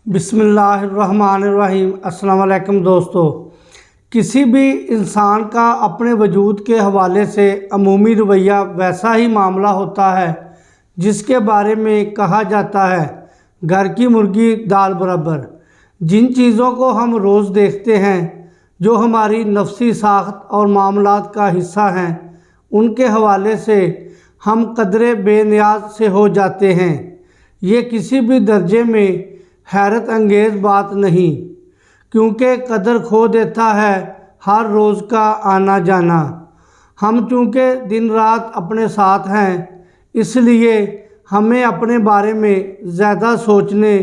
بسم اللہ الرحمن الرحیم۔ السلام علیکم دوستو، کسی بھی انسان کا اپنے وجود کے حوالے سے عمومی رویہ ویسا ہی معاملہ ہوتا ہے جس کے بارے میں کہا جاتا ہے گھر کی مرغی دال برابر۔ جن چیزوں کو ہم روز دیکھتے ہیں جو ہماری نفسی ساخت اور معاملات کا حصہ ہیں، ان کے حوالے سے ہم قدرے بے نیاز سے ہو جاتے ہیں۔ یہ کسی بھی درجے میں حیرت انگیز بات نہیں، کیونکہ قدر کھو دیتا ہے ہر روز کا آنا جانا۔ ہم چونکہ دن رات اپنے ساتھ ہیں، اس لیے ہمیں اپنے بارے میں زیادہ سوچنے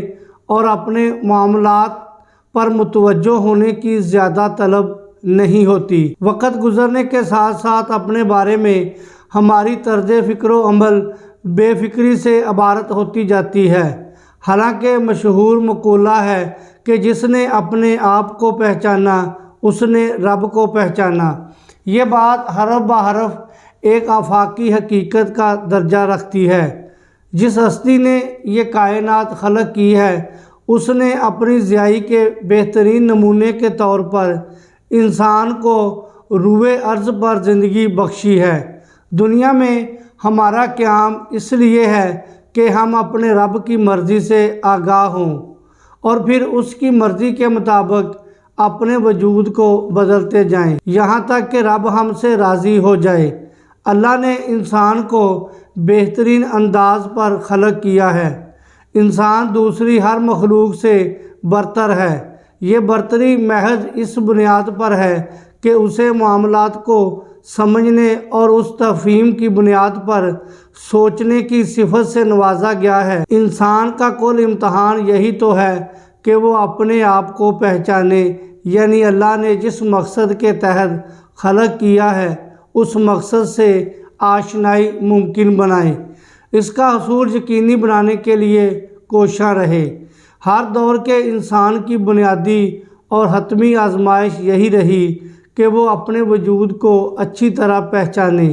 اور اپنے معاملات پر متوجہ ہونے کی زیادہ طلب نہیں ہوتی۔ وقت گزرنے کے ساتھ ساتھ اپنے بارے میں ہماری طرز فکر و عمل بے فکری سے عبارت ہوتی جاتی ہے۔ حالانکہ مشہور مقولہ ہے کہ جس نے اپنے آپ کو پہچانا اس نے رب کو پہچانا۔ یہ بات حرف بحرف ایک آفاقی حقیقت کا درجہ رکھتی ہے۔ جس ہستی نے یہ کائنات خلق کی ہے، اس نے اپنی ضیائی کے بہترین نمونے کے طور پر انسان کو روئے ارض پر زندگی بخشی ہے۔ دنیا میں ہمارا قیام اس لیے ہے کہ ہم اپنے رب کی مرضی سے آگاہ ہوں اور پھر اس کی مرضی کے مطابق اپنے وجود کو بدلتے جائیں، یہاں تک کہ رب ہم سے راضی ہو جائے۔ اللہ نے انسان کو بہترین انداز پر خلق کیا ہے۔ انسان دوسری ہر مخلوق سے برتر ہے۔ یہ برتری محض اس بنیاد پر ہے کہ اسے معاملات کو سمجھنے اور اس تفہیم کی بنیاد پر سوچنے کی صفت سے نوازا گیا ہے۔ انسان کا کل امتحان یہی تو ہے کہ وہ اپنے آپ کو پہچانے، یعنی اللہ نے جس مقصد کے تحت خلق کیا ہے اس مقصد سے آشنائی ممکن بنائے۔ اس کا حصول یقینی بنانے کے لیے کوشاں رہے۔ ہر دور کے انسان کی بنیادی اور حتمی آزمائش یہی رہی کہ وہ اپنے وجود کو اچھی طرح پہچانے،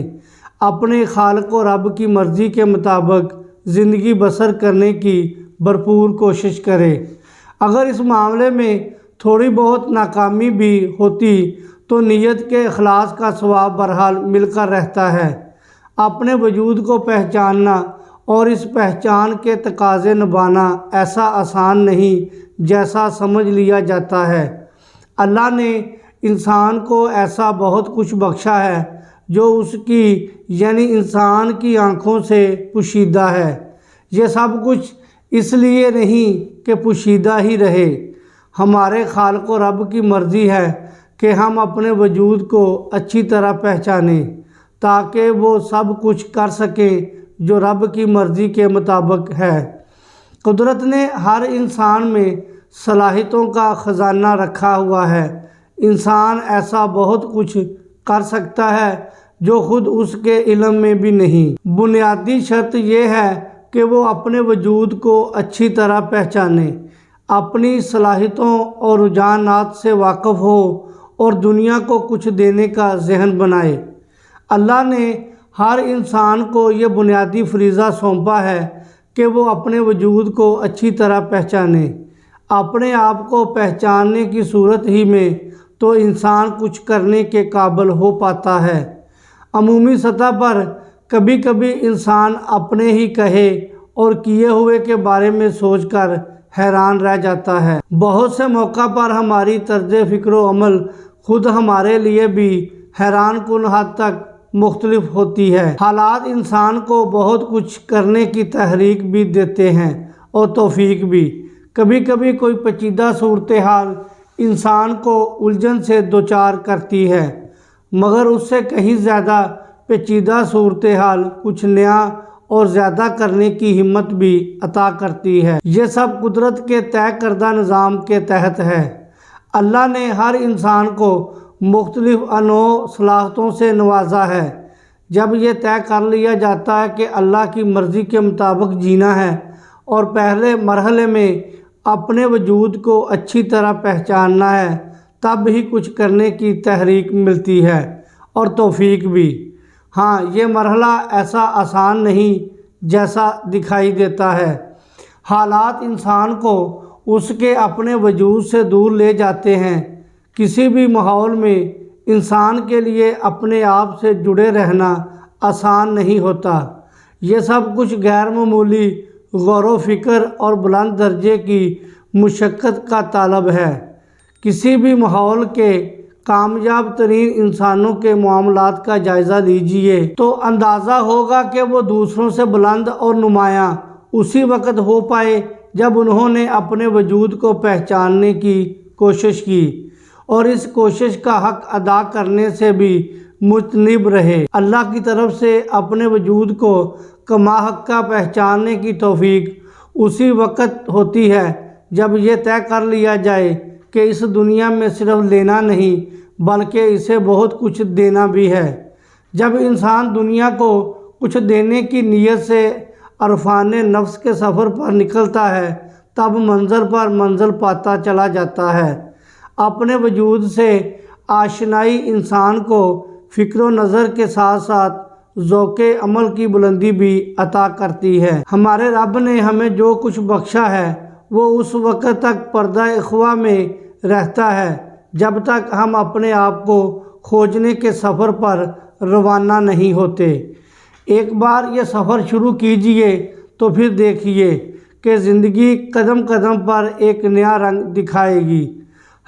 اپنے خالق و رب کی مرضی کے مطابق زندگی بسر کرنے کی بھرپور کوشش کرے۔ اگر اس معاملے میں تھوڑی بہت ناکامی بھی ہوتی تو نیت کے اخلاص کا ثواب بہرحال مل کر رہتا ہے۔ اپنے وجود کو پہچاننا اور اس پہچان کے تقاضے نبھانا ایسا آسان نہیں جیسا سمجھ لیا جاتا ہے۔ اللہ نے انسان کو ایسا بہت کچھ بخشا ہے جو اس کی یعنی انسان کی آنکھوں سے پوشیدہ ہے۔ یہ سب کچھ اس لیے نہیں کہ پوشیدہ ہی رہے۔ ہمارے خالق و رب کی مرضی ہے کہ ہم اپنے وجود کو اچھی طرح پہچانیں تاکہ وہ سب کچھ کر سکیں جو رب کی مرضی کے مطابق ہے۔ قدرت نے ہر انسان میں صلاحیتوں کا خزانہ رکھا ہوا ہے۔ انسان ایسا بہت کچھ کر سکتا ہے جو خود اس کے علم میں بھی نہیں۔ بنیادی شرط یہ ہے کہ وہ اپنے وجود کو اچھی طرح پہچانے، اپنی صلاحیتوں اور رجحانات سے واقف ہو اور دنیا کو کچھ دینے کا ذہن بنائے۔ اللہ نے ہر انسان کو یہ بنیادی فریضہ سونپا ہے کہ وہ اپنے وجود کو اچھی طرح پہچانے۔ اپنے آپ کو پہچاننے کی صورت ہی میں تو انسان کچھ کرنے کے قابل ہو پاتا ہے۔ عمومی سطح پر کبھی کبھی انسان اپنے ہی کہے اور کیے ہوئے کے بارے میں سوچ کر حیران رہ جاتا ہے۔ بہت سے موقع پر ہماری طرز فکر و عمل خود ہمارے لیے بھی حیران کن حد تک مختلف ہوتی ہے۔ حالات انسان کو بہت کچھ کرنے کی تحریک بھی دیتے ہیں اور توفیق بھی۔ کبھی کبھی کوئی پیچیدہ صورتحال انسان کو الجھن سے دوچار کرتی ہے، مگر اس سے کہیں زیادہ پیچیدہ صورتحال کچھ نیا اور زیادہ کرنے کی ہمت بھی عطا کرتی ہے۔ یہ سب قدرت کے طے کردہ نظام کے تحت ہے۔ اللہ نے ہر انسان کو مختلف انواع صلاحیتوں سے نوازا ہے۔ جب یہ طے کر لیا جاتا ہے کہ اللہ کی مرضی کے مطابق جینا ہے اور پہلے مرحلے میں اپنے وجود کو اچھی طرح پہچاننا ہے، تب ہی کچھ کرنے کی تحریک ملتی ہے اور توفیق بھی۔ ہاں، یہ مرحلہ ایسا آسان نہیں جیسا دکھائی دیتا ہے۔ حالات انسان کو اس کے اپنے وجود سے دور لے جاتے ہیں۔ کسی بھی ماحول میں انسان کے لیے اپنے آپ سے جڑے رہنا آسان نہیں ہوتا۔ یہ سب کچھ غیر معمولی غور و فکر اور بلند درجے کی مشقت کا طالب ہے۔ کسی بھی ماحول کے کامیاب ترین انسانوں کے معاملات کا جائزہ لیجئے تو اندازہ ہوگا کہ وہ دوسروں سے بلند اور نمایاں اسی وقت ہو پائے جب انہوں نے اپنے وجود کو پہچاننے کی کوشش کی اور اس کوشش کا حق ادا کرنے سے بھی مجتنب رہے۔ اللہ کی طرف سے اپنے وجود کو کما حقہ پہچاننے کی توفیق اسی وقت ہوتی ہے جب یہ طے کر لیا جائے کہ اس دنیا میں صرف لینا نہیں بلکہ اسے بہت کچھ دینا بھی ہے۔ جب انسان دنیا کو کچھ دینے کی نیت سے عرفان نفس کے سفر پر نکلتا ہے تب منزل پر منزل پاتا چلا جاتا ہے۔ اپنے وجود سے آشنائی انسان کو فکر و نظر کے ساتھ ساتھ ذوق عمل کی بلندی بھی عطا کرتی ہے۔ ہمارے رب نے ہمیں جو کچھ بخشا ہے وہ اس وقت تک پردہ اخفا میں رہتا ہے جب تک ہم اپنے آپ کو کھوجنے کے سفر پر روانہ نہیں ہوتے۔ ایک بار یہ سفر شروع کیجئے تو پھر دیکھیے کہ زندگی قدم قدم پر ایک نیا رنگ دکھائے گی۔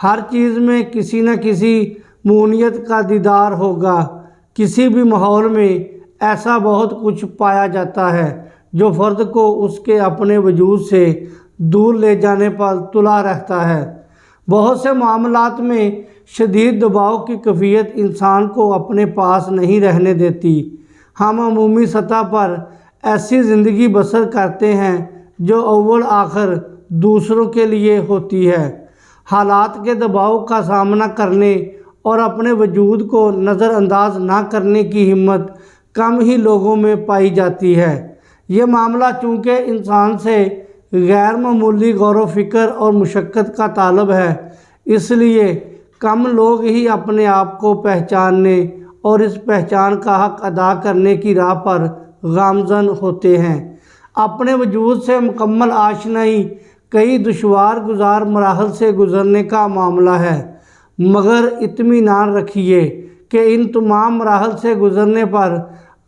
ہر چیز میں کسی نہ کسی معنیت کا دیدار ہوگا۔ کسی بھی ماحول میں ایسا بہت کچھ پایا جاتا ہے جو فرد کو اس کے اپنے وجود سے دور لے جانے پر تلا رہتا ہے۔ بہت سے معاملات میں شدید دباؤ کی کیفیت انسان کو اپنے پاس نہیں رہنے دیتی۔ ہم عمومی سطح پر ایسی زندگی بسر کرتے ہیں جو اول آخر دوسروں کے لیے ہوتی ہے۔ حالات کے دباؤ کا سامنا کرنے اور اپنے وجود کو نظر انداز نہ کرنے کی ہمت کم ہی لوگوں میں پائی جاتی ہے۔ یہ معاملہ چونکہ انسان سے غیر معمولی غور و فکر اور مشقت کا طالب ہے، اس لیے کم لوگ ہی اپنے آپ کو پہچاننے اور اس پہچان کا حق ادا کرنے کی راہ پر گامزن ہوتے ہیں۔ اپنے وجود سے مکمل آشنائی کئی دشوار گزار مراحل سے گزرنے کا معاملہ ہے، مگر اطمینان رکھیے کہ ان تمام مراحل سے گزرنے پر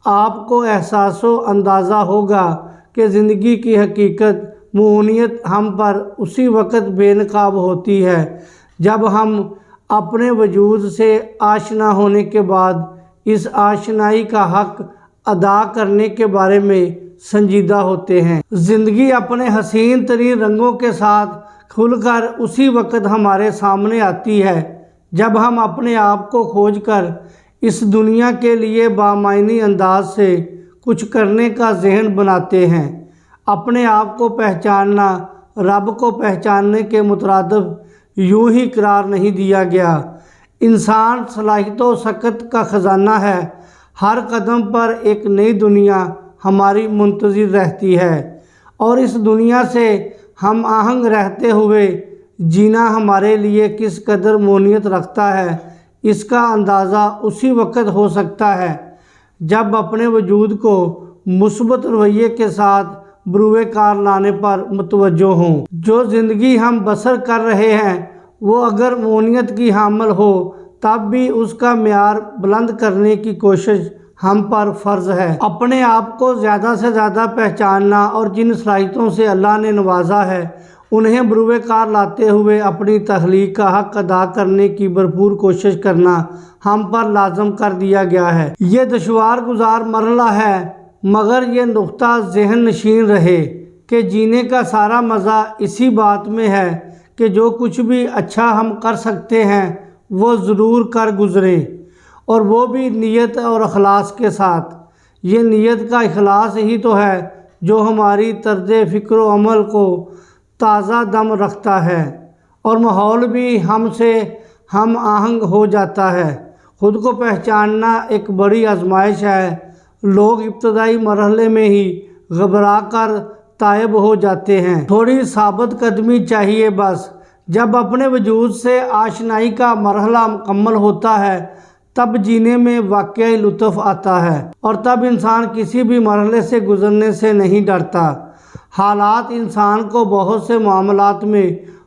آپ کو احساس و اندازہ ہوگا کہ زندگی کی حقیقت معنیت ہم پر اسی وقت بے نقاب ہوتی ہے جب ہم اپنے وجود سے آشنا ہونے کے بعد اس آشنائی کا حق ادا کرنے کے بارے میں سنجیدہ ہوتے ہیں۔ زندگی اپنے حسین ترین رنگوں کے ساتھ کھل کر اسی وقت ہمارے سامنے آتی ہے جب ہم اپنے آپ کو کھوج کر اس دنیا کے لیے بامعنی انداز سے کچھ کرنے کا ذہن بناتے ہیں۔ اپنے آپ کو پہچاننا رب کو پہچاننے کے مترادف یوں ہی قرار نہیں دیا گیا۔ انسان صلاحیت و سکت کا خزانہ ہے۔ ہر قدم پر ایک نئی دنیا ہماری منتظر رہتی ہے اور اس دنیا سے ہم آہنگ رہتے ہوئے جینا ہمارے لیے کس قدر معنیت رکھتا ہے اس کا اندازہ اسی وقت ہو سکتا ہے جب اپنے وجود کو مثبت رویے کے ساتھ بروئے کار لانے پر متوجہ ہوں۔ جو زندگی ہم بسر کر رہے ہیں وہ اگر معنیت کی حامل ہو تب بھی اس کا معیار بلند کرنے کی کوشش ہم پر فرض ہے۔ اپنے آپ کو زیادہ سے زیادہ پہچاننا اور جن صلاحیتوں سے اللہ نے نوازا ہے انہیں بروئے کار لاتے ہوئے اپنی تخلیق کا حق ادا کرنے کی بھرپور کوشش کرنا ہم پر لازم کر دیا گیا ہے۔ یہ دشوار گزار مرحلہ ہے مگر یہ نقطہ ذہن نشین رہے کہ جینے کا سارا مزہ اسی بات میں ہے کہ جو کچھ بھی اچھا ہم کر سکتے ہیں وہ ضرور کر گزریں اور وہ بھی نیت اور اخلاص کے ساتھ۔ یہ نیت کا اخلاص ہی تو ہے جو ہماری طرز فکر و عمل کو تازہ دم رکھتا ہے اور ماحول بھی ہم سے ہم آہنگ ہو جاتا ہے۔ خود کو پہچاننا ایک بڑی آزمائش ہے۔ لوگ ابتدائی مرحلے میں ہی گھبرا کر تائب ہو جاتے ہیں۔ تھوڑی ثابت قدمی چاہیے بس۔ جب اپنے وجود سے آشنائی کا مرحلہ مکمل ہوتا ہے تب جینے میں واقعی لطف آتا ہے اور تب انسان کسی بھی مرحلے سے گزرنے سے نہیں ڈرتا۔ حالات انسان کو بہت سے معاملات میں